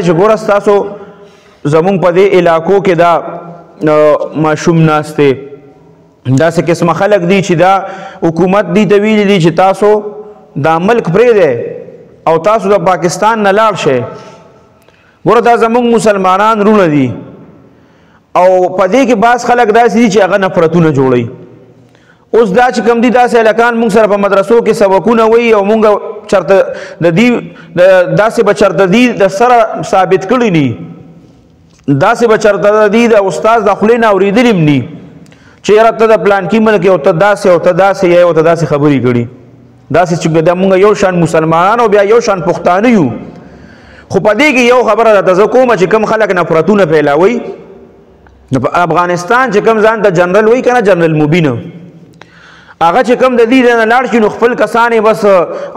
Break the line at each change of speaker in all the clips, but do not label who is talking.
چې ګوره ستاسو زمونږ په دې علاقو کې دا ماشوم ناست دی داسې قسمه خلک دي چې دا حکومت دي ته ویلي دي چې تاسو دا ملک پرېږدئ او تاسو د پاکستان نه لاړ شئ. ګوره دا زمونږ مسلمانان رونه دي او په دې کې بعض خلک داسې دي چې هغه نفرتونه جوړوي. اوس دا چې کوم دي داسې هلکان مونږ سره په مدرسو کې سبقونه وایي او مونږ چرته د دې داسې به چرته دي د سره ثابت کړي ني داسې به چرته دي د استاد د خولې نه اورېدلي هم ني چې یاره ته د پلانکي ملک او ته داسې او ته داسې یې او ته داسې خبرې کړي داسې چې د مونږ یو شان مسلمانان او بیا یو شان پښتانه یو. خو په دې کې یو خبره ده زه کومه چې کوم خلک نفرتونه پیلاوي په افغانستان چې کوم ځان ته جنرل وایي که نه جنرل مبین هغه چې کوم د دې نه لاړ شي نو خپل کسان یې بس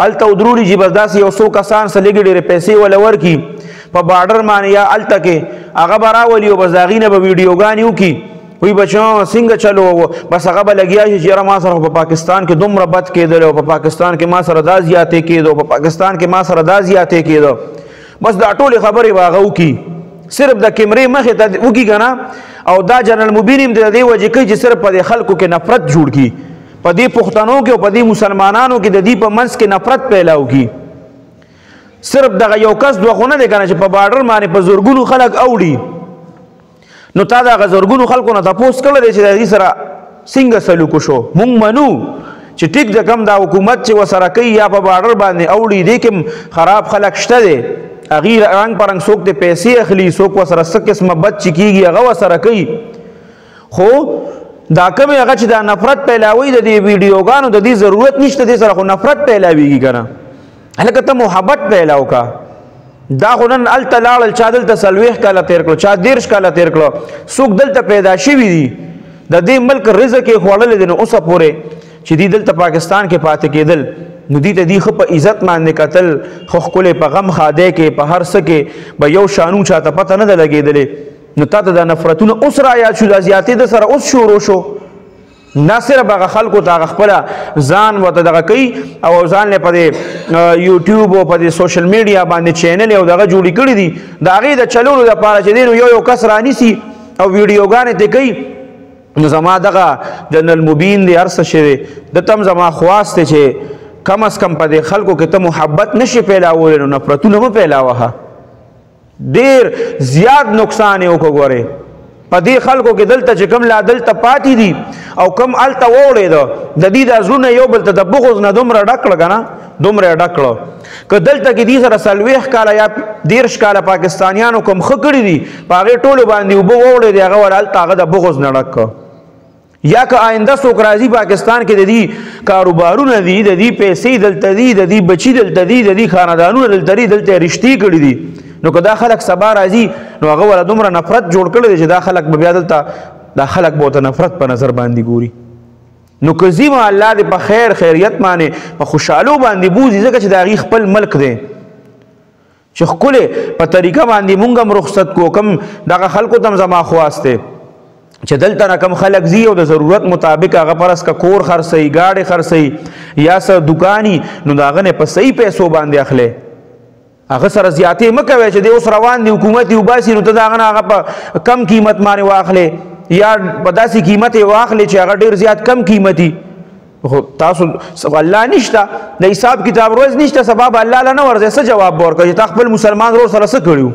هلته ودرولي چې بس داسې یو څو کسان څه لږې ډېرې پیسې وله ورکړي په باډر باندې یا هلته کې هغه به راولي او بس د هغې نه به ویډیوګانې وکړي وایي بچو څنګه چلو بس هغه به لګیا شي چې یاره ما سره په پاکستان کې دومره بد کېدل او په پاکستان کې ما سره دا زیاتې کېدو په پاکستان کې ما سره دا زیاتې کېدو بس دا ټولې خبرې به هغه وکړي صرف د کیمرې مخې ته وکړي که نه او دا جنرل مبین هم د دې وجې کوي چې صرف په دې خلکو کې نفرت جوړ کړي په دې پښتنو کې او په دې مسلمانانو کې د دې په منځ کې نفرت پیلاو کړي. صرف دغه یو کس دوه خو نه دی که نه چې په باډر باندې په زرګونو خلک اوړي نو تا د هغه زرګونو خلکو نه تپوس کړی دی چې د هغې سره څنګه سلوک وشو. مونږ منو چې ټیک د کم دا حکومت چې ورسره کوي یا په باډر باندې اوړي دې کې خراب خلک شته دی هغې رنګ په رنګ څوک د پیسې اخلي څوک ورسره څه قسمه بد چې کېږي هغه ورسره کوي. خو دا کومې هغه چې دا نفرت پیلاوي د دې ویډیوګانو د دې ضرورت نشته دې سره خو نفرت پیلاویږي که نه هلکه ته محبت پیلاو که دا خو نن هلته لاړل چا دلته 40 کاله تېر کړو چا 30 کاله تېر کړو څوک دلته پیدا شوي دي د دې ملک رزق یې خوړلی دی نو اوسه پورې چې دوی دلته پاکستان کې پاتې کېدل نو دوی ته دوی ښه په عزت باندې کتل ښه ښکلی په غم خادی کې په هر څه کې به یو شانو چاته پته نه ده لګېدلې نو تا ته دا نفرتونه اوس را یاد شو دا زیاتې د سره اوس شروع شو. نه صرف هغه خلکو ته هغه خپله ځان ورته دغه کوي او ځان یې په دې یوټیوب او په دې سوشل میډیا باندې چینل او دغه جوړې کړي دي د هغې د چلولو دپاره چې دی نو یو کس رانیسي او ویډیوګانې ترې کوي نو زما دغه جنرل مبین دی هر څه شوی دته هم زما خواست دی چې کم از کم په دې خلکو کې ته محبت نشي پیلاولی نو نفرتونه مه پیلاوه ډېر زیات نقصان یې وکړه. ګورې په دې خلکو کې دلته چې کوم لا دلته پاتې دي او کوم هلته واوړېده د دې دا زړونه یو بل ته د بغض نه دومره ډک کړه که نه دومره یې ډک کړه که دلته کې دې سره 40 کاله یا 30 کاله پاکستانیانو کوم ښه کړي دي په هغې ټولو باندې اوبه واوړېدې هغه ول هلته هغه د بغض نه ډک کړه. یا که آینده څوک راځي پاکستان کې د دې کاروبارونه دي د دې پیسې دلته دي د دې بچي دلته دي د دې خاندانونه دلته دي دلته یې رشتې کړي دي نو که دا خلک سبا راځي نو هغه وله دومره نفرت جوړ کړی دی چې دا خلک به بیا دلته دا خلک به ورته نفرت په نظر باندې ګوري. نو که ځي به الله دې په خیر خیریت باندې په خوشحالو باندې بوځي ځکه چې د هغې خپل ملک دی چې ښکلې په طریقه باندې مونږ هم رخصت کو کم دغه خلکو ته هم زما خواست دی چې دلته نه کم خلک ځي او د ضرورت مطابق هغه فرض که کور خرڅوي ګاډې خرڅوي یا څه دوکاني نو د هغه نه په صحیح پیسو باندې اخلی هغه سره زیاتې مه کوئ چې دی اوس روان دی حکومت یې وباسي نو ته د هغه نه هغه په کم قیمت باندې واخلې یا په داسې قیمت یې واخلې چې هغه ډېر زیات کم قیمتي خو تاسو الله نشته د حساب کتاب روز نشته سبا به الله له نه ورځئ څه جواب به ورکوي چې تا خپل مسلمان ورور سره څه کړي